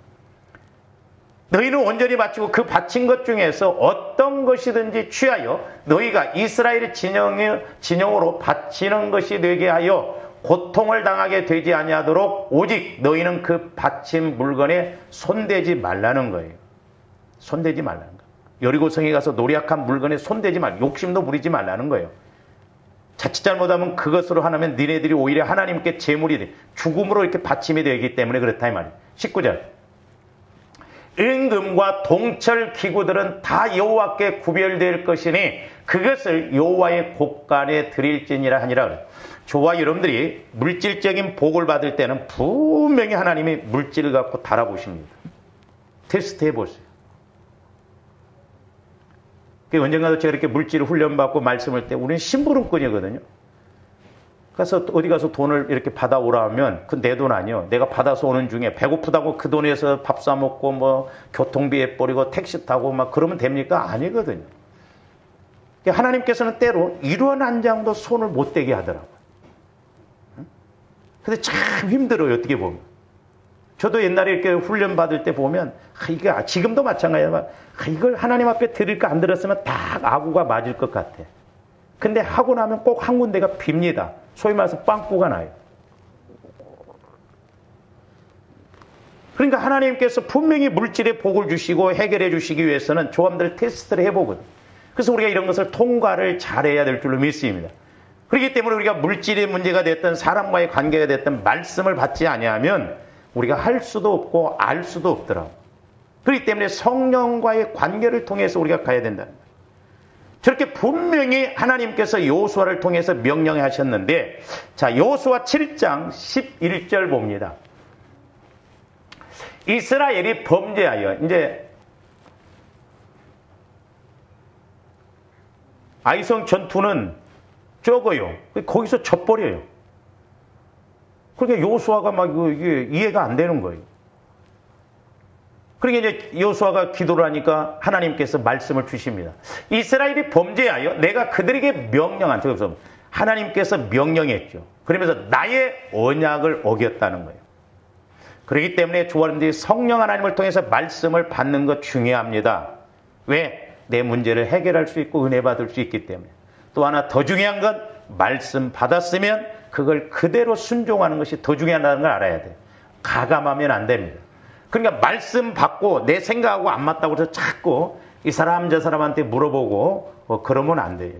너희는 온전히 바치고 그 바친 것 중에서 어떤 것이든지 취하여 너희가 이스라엘의 진영으로 바치는 것이 되게 하여 고통을 당하게 되지 아니하도록 오직 너희는 그 바친 물건에 손대지 말라는 거예요. 손대지 말라는 거예요. 여리고성에 가서 노략한 물건에 손대지 말고 욕심도 부리지 말라는 거예요. 자칫 잘못하면 그것으로 하면 니네들이 오히려 하나님께 제물이 돼 죽음으로 이렇게 바침이 되기 때문에 그렇다 이 말이에요. 19절. 은금과 동철 기구들은 다 여호와께 구별될 것이니 그것을 여호와의 곳간에 드릴지니라 하니라 그래요. 저와 여러분들이 물질적인 복을 받을 때는 분명히 하나님이 물질을 갖고 달아보십니다. 테스트 해보세요. 언젠가도 제가 이렇게 물질을 훈련받고 말씀할 때 우리는 심부름꾼이거든요. 그래서 어디 가서 돈을 이렇게 받아오라 하면 그 내 돈 아니요. 내가 받아서 오는 중에 배고프다고 그 돈에서 밥 사 먹고 뭐 교통비에 뿌리고 택시 타고 막 그러면 됩니까? 아니거든요. 하나님께서는 때로 이런 한 장도 손을 못 대게 하더라고요. 근데 참 힘들어요. 어떻게 보면. 저도 옛날에 이렇게 훈련 받을 때 보면 이게 지금도 마찬가지지만 이걸 하나님 앞에 드릴까 안 드렸으면 딱 아구가 맞을 것 같아. 근데 하고 나면 꼭 한 군데가 빕니다. 소위 말해서 빵꾸가 나요. 그러니까 하나님께서 분명히 물질에 복을 주시고 해결해 주시기 위해서는 조함들 테스트를 해보거든요. 그래서 우리가 이런 것을 통과를 잘해야 될 줄로 믿습니다. 그렇기 때문에 우리가 물질의 문제가 됐든 사람과의 관계가 됐든 말씀을 받지 아니하면 우리가 할 수도 없고 알 수도 없더라고요. 그렇기 때문에 성령과의 관계를 통해서 우리가 가야 된다는 거예요. 저렇게 분명히 하나님께서 여호수아를 통해서 명령하셨는데, 자, 여호수아 7장 11절 봅니다. 이스라엘이 범죄하여, 이제 아이성 전투는 적어요. 거기서 져버려요. 그러니까 여호수아가 막 이게 이해가 안 되는 거예요. 그러니까 이제 여호수아가 기도를 하니까 하나님께서 말씀을 주십니다. 이스라엘이 범죄하여 내가 그들에게 명령한, 저기서 하나님께서 명령했죠. 그러면서 나의 언약을 어겼다는 거예요. 그렇기 때문에 조아님들이 성령 하나님을 통해서 말씀을 받는 것 중요합니다. 왜? 내 문제를 해결할 수 있고 은혜 받을 수 있기 때문에. 또 하나 더 중요한 건 말씀 받았으면 그걸 그대로 순종하는 것이 더 중요하다는 걸 알아야 돼요. 가감하면 안 됩니다. 그러니까 말씀 받고 내 생각하고 안 맞다고 해서 자꾸 이 사람 저 사람한테 물어보고 그러면 안 돼요.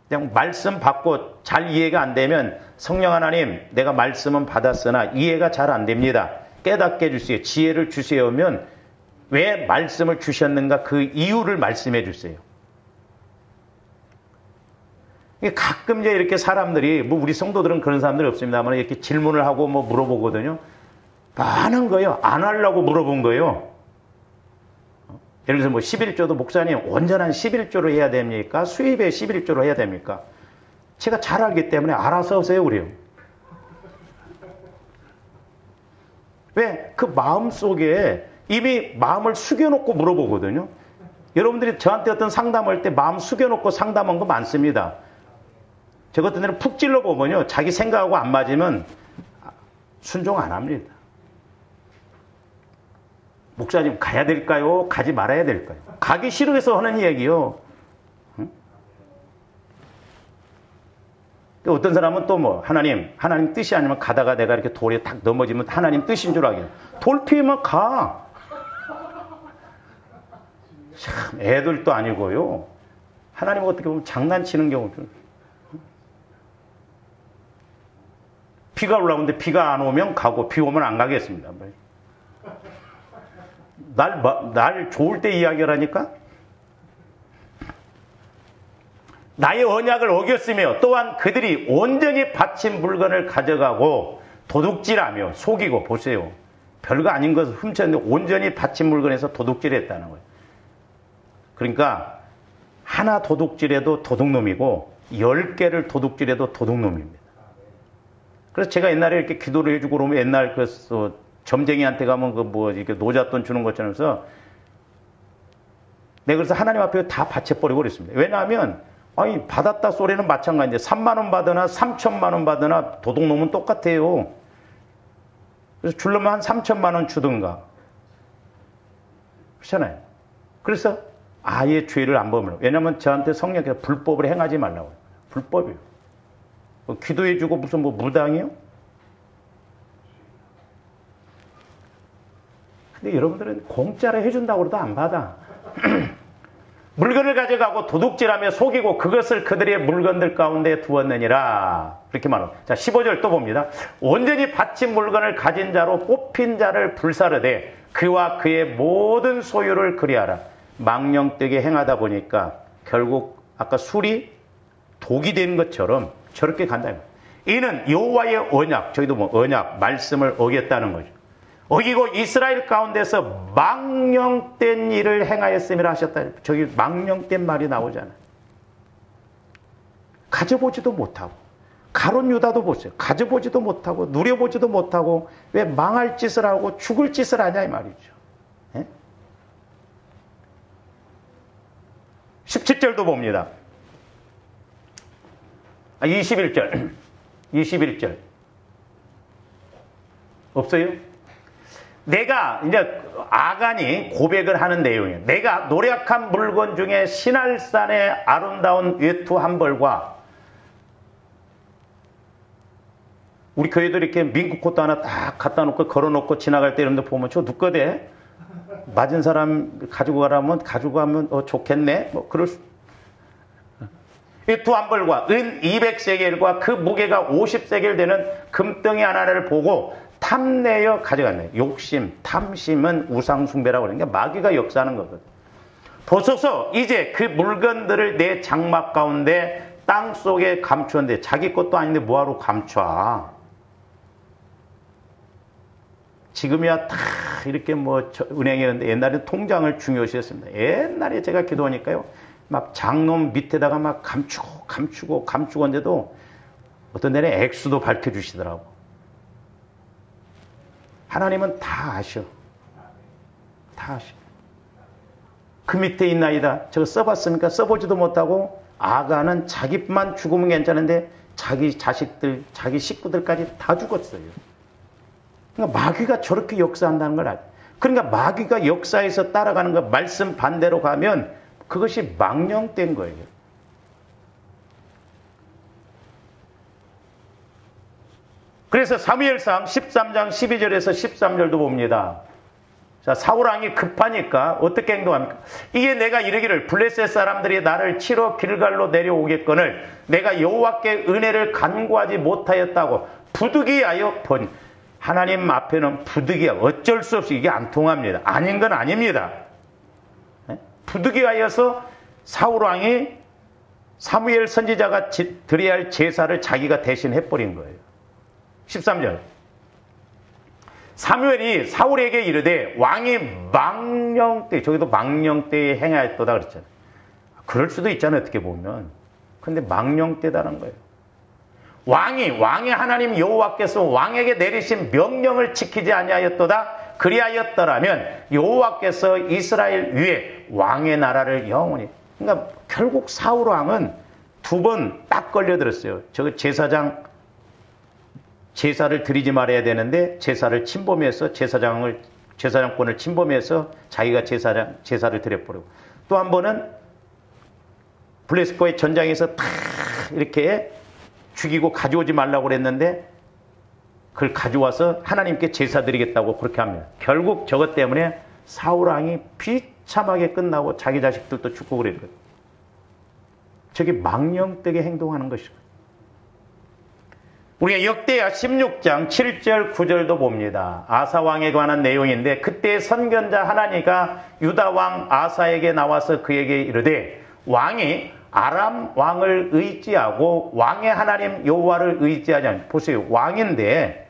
그냥 말씀 받고 잘 이해가 안 되면 성령 하나님 내가 말씀은 받았으나 이해가 잘 안 됩니다. 깨닫게 해주세요. 지혜를 주세요면 왜 말씀을 주셨는가 그 이유를 말씀해 주세요. 가끔 이제 이렇게 사람들이 뭐 우리 성도들은 그런 사람들이 없습니다만 이렇게 질문을 하고 뭐 물어보거든요. 많은 거예요. 안 하려고 물어본 거예요. 예를 들어서 뭐 11조도 목사님 온전한 11조로 해야 됩니까? 수입에 11조로 해야 됩니까? 제가 잘 알기 때문에 알아서 하세요 그래요. 왜? 그 마음속에 이미 마음을 숙여놓고 물어보거든요. 여러분들이 저한테 어떤 상담할 때 마음 숙여놓고 상담한 거 많습니다. 저 같은 데는 푹 찔러보면요. 자기 생각하고 안 맞으면 순종 안 합니다. 목사님 가야 될까요? 가지 말아야 될까요? 가기 싫어서 하는 얘기요. 응? 어떤 사람은 또 뭐 하나님 뜻이 아니면 가다가 내가 이렇게 돌에 탁 넘어지면 하나님 뜻인 줄 알겠네. 돌 피면 가. 참 애들도 아니고요. 하나님 어떻게 보면 장난치는 경우도. 비가 올라오는데 비가 안 오면 가고 비 오면 안 가겠습니다. 날 좋을 때 이야기를 하니까 나의 언약을 어겼으며 또한 그들이 온전히 바친 물건을 가져가고 도둑질하며 속이고 보세요. 별거 아닌 것을 훔쳤는데 온전히 바친 물건에서 도둑질했다는 거예요. 그러니까 하나 도둑질해도 도둑놈이고 10개를 도둑질해도 도둑놈입니다. 그래서 제가 옛날에 이렇게 기도를 해주고 그러면 옛날 점쟁이한테 가면 이렇게 노잣돈 주는 것처럼 해서 내가 그래서 하나님 앞에 다 바쳐버리고 그랬습니다. 왜냐하면 아니 받았다 소리는 마찬가지인데 3만 원 받으나 3천만 원 받으나 도둑놈은 똑같아요. 그래서 주려면 한 3천만 원 주든가. 그렇잖아요. 그래서 아예 죄를 안 범으려고. 왜냐하면 저한테 성령께서 불법을 행하지 말라고. 불법이에요. 기도해주고 무슨 뭐 무당이요? 근데 여러분들은 공짜로 해준다고 해도 안 받아. 물건을 가져가고 도둑질하며 속이고 그것을 그들의 물건들 가운데 두었느니라. 그렇게 말합니다. 자, 15절 또 봅니다. 온전히 바친 물건을 가진 자로 뽑힌 자를 불사르되 그와 그의 모든 소유를 그리하라. 망령되게 행하다 보니까 결국 아까 술이 독이 된 것처럼 저렇게 간다. 이는 여호와의 언약, 저희도 뭐 언약, 말씀을 어겼다는 거죠. 어기고 이스라엘 가운데서 망령된 일을 행하였음이라 하셨다. 저기 망령된 말이 나오잖아요. 가져보지도 못하고 가룟 유다도 보세요. 가져보지도 못하고 누려보지도 못하고 왜 망할 짓을 하고 죽을 짓을 하냐 이 말이죠. 예? 17절도 봅니다. 21절. 21절. 없어요? 내가 이제 아간이 고백을 하는 내용이에요. 내가 노력한 물건 중에 신할산의 아름다운 외투 한 벌과 우리 교회도 이렇게 민국 코트 하나 딱 갖다 놓고 걸어놓고 지나갈 때 이런 데 보면 저 누꺼대? 맞은 사람 가지고 가라면 가지고 가면 좋겠네? 뭐 그럴 수. 외투 한 벌과 은 200세겔과 그 무게가 50세겔 되는 금덩이 하나를 보고 탐내어 가져갔네. 욕심, 탐심은 우상숭배라고 그러니까 마귀가 역사하는 거거든. 보소서 이제 그 물건들을 내 장막 가운데 땅 속에 감추었는데 자기 것도 아닌데 뭐하러 감춰. 지금이야 다 이렇게 뭐 은행에 있는데 옛날에 통장을 중요시했습니다. 옛날에 제가 기도하니까요. 막 장롱 밑에다가 막 감추고 한데도 어떤 데는 액수도 밝혀주시더라고. 하나님은 다 아셔. 다 아셔. 그 밑에 있나이다. 저거 써봤습니까? 써보지도 못하고 아가는 자기만 죽으면 괜찮은데 자기 자식들, 자기 식구들까지 다 죽었어요. 그러니까 마귀가 저렇게 역사한다는 걸 알아요. 그러니까 마귀가 역사에서 따라가는 거 말씀 반대로 가면 그것이 망령된 거예요. 그래서 사무엘상 13장 12절에서 13절도 봅니다. 자, 사울왕이 급하니까 어떻게 행동합니까? 이게 내가 이르기를 블레셋 사람들이 나를 치러 길갈로 내려오겠거늘 내가 여호와께 은혜를 간구하지 못하였다고 부득이하여 본. 하나님 앞에는 부득이야. 어쩔 수 없이 이게 안 통합니다. 아닌 건 아닙니다. 부득이하여서 사울왕이 사무엘 선지자가 드려야 할 제사를 자기가 대신 해버린 거예요. 13절. 사무엘이 사울에게 이르되 왕이 망령때, 저기도 망령때에 행하였도다 그랬잖아요. 그럴 수도 있잖아요, 어떻게 보면. 근데 망령때다는 거예요. 왕이 하나님 여호와께서 왕에게 내리신 명령을 지키지 아니하였도다. 그리하였더라면 여호와께서 이스라엘 위에 왕의 나라를 영원히. 그러니까 결국 사울 왕은 두 번 딱 걸려들었어요. 저 제사를 드리지 말아야 되는데 제사를 침범해서 제사장권을 침범해서 자기가 제사를 드려버리고, 또 한 번은 블레셋과의 전장에서 다 이렇게 죽이고 가져오지 말라고 그랬는데 그걸 가져와서 하나님께 제사 드리겠다고 그렇게 합니다. 결국 저것 때문에 사울왕이 비참하게 끝나고 자기 자식들도 죽고 그랬거든요. 저게 망령되게 행동하는 것이거든요. 우리가 역대하 16장 7절 9절도 봅니다. 아사왕에 관한 내용인데 그때 선견자 하나니가 유다왕 아사에게 나와서 그에게 이르되 왕이 아람 왕을 의지하고 왕의 하나님 여호와를 의지하지 않고, 보세요, 왕인데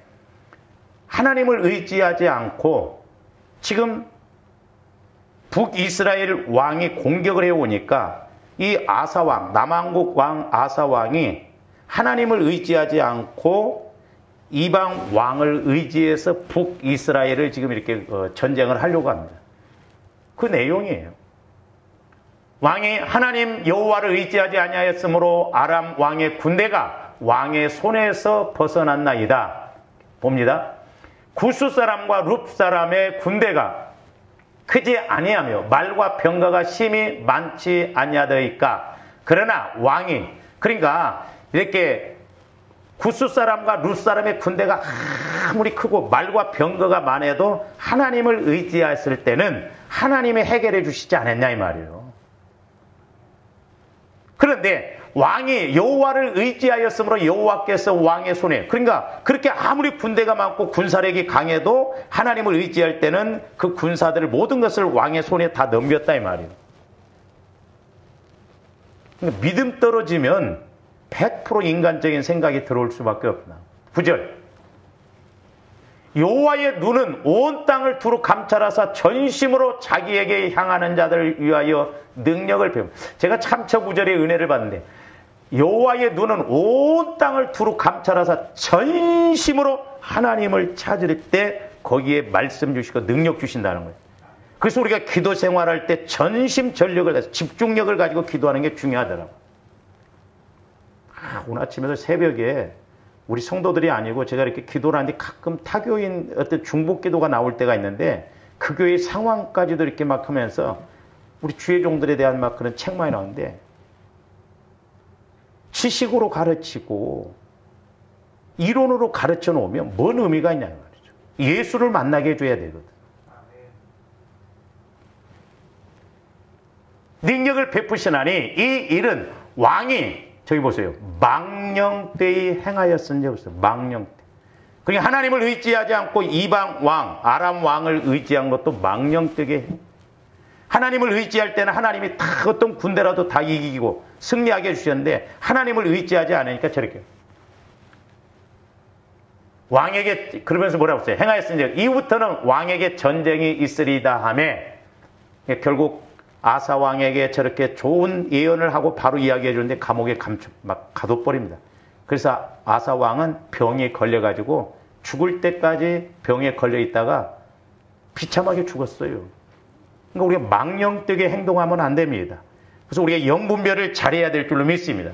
하나님을 의지하지 않고 지금 북이스라엘 왕이 공격을 해오니까 이 아사왕, 남왕국 왕 아사왕이 하나님을 의지하지 않고 이방 왕을 의지해서 북이스라엘을 지금 이렇게 전쟁을 하려고 합니다. 그 내용이에요. 왕이 하나님 여호와를 의지하지 아니하였으므로 아람 왕의 군대가 왕의 손에서 벗어났나이다. 봅니다. 구스 사람과 룹 사람의 군대가 크지 아니하며 말과 병거가 심히 많지 아니하더이까. 그러나 왕이, 그러니까 이렇게 구스 사람과 룻 사람의 군대가 아무리 크고 말과 병거가 많아도 하나님을 의지했을 때는 하나님이 해결해 주시지 않았냐 이 말이에요. 그런데 왕이 여호와를 의지하였으므로 여호와께서 왕의 손에, 그러니까 그렇게 아무리 군대가 많고 군사력이 강해도 하나님을 의지할 때는 그 군사들을 모든 것을 왕의 손에 다 넘겼다 이 말이에요. 그러니까 믿음 떨어지면 100% 인간적인 생각이 들어올 수밖에 없나. 9절. 여호와의 눈은 온 땅을 두루 감찰하사 전심으로 자기에게 향하는 자들을 위하여 능력을 배웁니다. 제가 참 저 구절의 은혜를 받는데, 여호와의 눈은 온 땅을 두루 감찰하사 전심으로 하나님을 찾을 때 거기에 말씀 주시고 능력 주신다는 거예요. 그래서 우리가 기도 생활할 때 전심전력을 해서 집중력을 가지고 기도하는 게 중요하더라고요. 오늘 아침에도 새벽에 우리 성도들이 아니고 제가 이렇게 기도를 하는데 가끔 타교인 어떤 중복 기도가 나올 때가 있는데 그 교회의 상황까지도 이렇게 막 하면서 우리 주의 종들에 대한 막 그런 책만이 나오는데, 지식으로 가르치고 이론으로 가르쳐 놓으면 뭔 의미가 있냐는 말이죠. 예수를 만나게 해줘야 되거든. 능력을 베푸시나니 이 일은 왕이, 저기 보세요, 망령되이 행하였으니 보세요. 망령되. 그러니까 하나님을 의지하지 않고 이방 왕, 아람 왕을 의지한 것도 망령되게 해. 하나님을 의지할 때는 하나님이 다 어떤 군대라도 다 이기고 승리하게 해주셨는데 하나님을 의지하지 않으니까 저렇게. 왕에게, 그러면서 뭐라고 했어요? 행하였으니 이후부터는 왕에게 전쟁이 있으리다 하며, 결국 아사 왕에게 저렇게 좋은 예언을 하고 바로 이야기해 주는데 감옥에 막 가둬버립니다. 그래서 아사 왕은 병에 걸려가지고 죽을 때까지 병에 걸려 있다가 비참하게 죽었어요. 그러니까 우리가 망령되게 행동하면 안 됩니다. 그래서 우리가 영분별을 잘해야 될 줄로 믿습니다.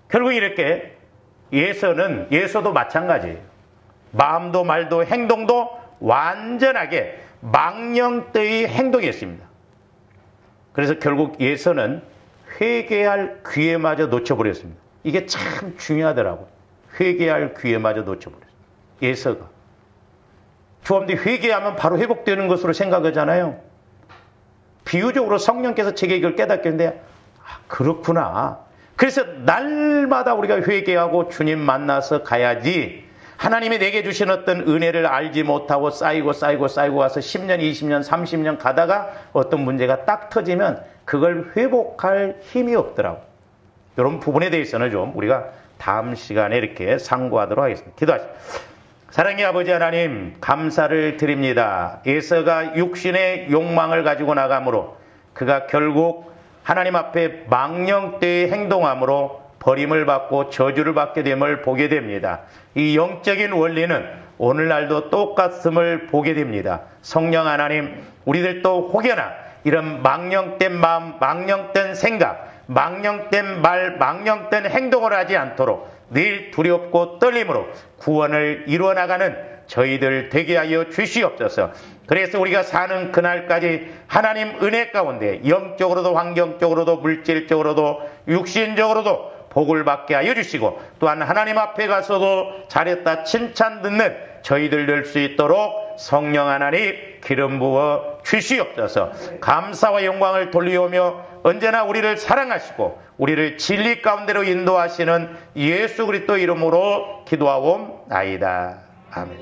결국 이렇게 예서도 마찬가지예요. 마음도 말도 행동도 완전하게 망령되이 행동했습니다. 그래서 결국 예서는 회개할 기회마저 놓쳐버렸습니다. 이게 참 중요하더라고요. 회개할 기회마저 놓쳐버렸어요. 예서가. 주함들이 회개하면 바로 회복되는 것으로 생각하잖아요. 비유적으로 성령께서 제게 이걸 깨닫겠는데, 그렇구나. 그래서 날마다 우리가 회개하고 주님 만나서 가야지, 하나님이 내게 주신 어떤 은혜를 알지 못하고 쌓이고 와서 10년, 20년, 30년 가다가 어떤 문제가 딱 터지면 그걸 회복할 힘이 없더라고요. 이런 부분에 대해서는 좀 우리가 다음 시간에 이렇게 상고하도록 하겠습니다. 기도하십시오. 사랑의 아버지 하나님, 감사를 드립니다. 예서가 육신의 욕망을 가지고 나가므로 그가 결국 하나님 앞에 망령되이 행동함으로 버림을 받고 저주를 받게 됨을 보게 됩니다. 이 영적인 원리는 오늘날도 똑같음을 보게 됩니다. 성령 하나님, 우리들도 혹여나 이런 망령된 마음, 망령된 생각, 망령된 말, 망령된 행동을 하지 않도록 늘 두렵고 떨림으로 구원을 이루어나가는 저희들 되게 하여 주시옵소서. 그래서 우리가 사는 그날까지 하나님 은혜 가운데 영적으로도 환경적으로도 물질적으로도 육신적으로도 복을 받게 하여 주시고, 또한 하나님 앞에 가서도 잘했다 칭찬 듣는 저희들 될 수 있도록 성령 하나님 기름 부어 주시옵소서. 감사와 영광을 돌리오며 언제나 우리를 사랑하시고 우리를 진리 가운데로 인도하시는 예수 그리스도 이름으로 기도하옵나이다. 아멘.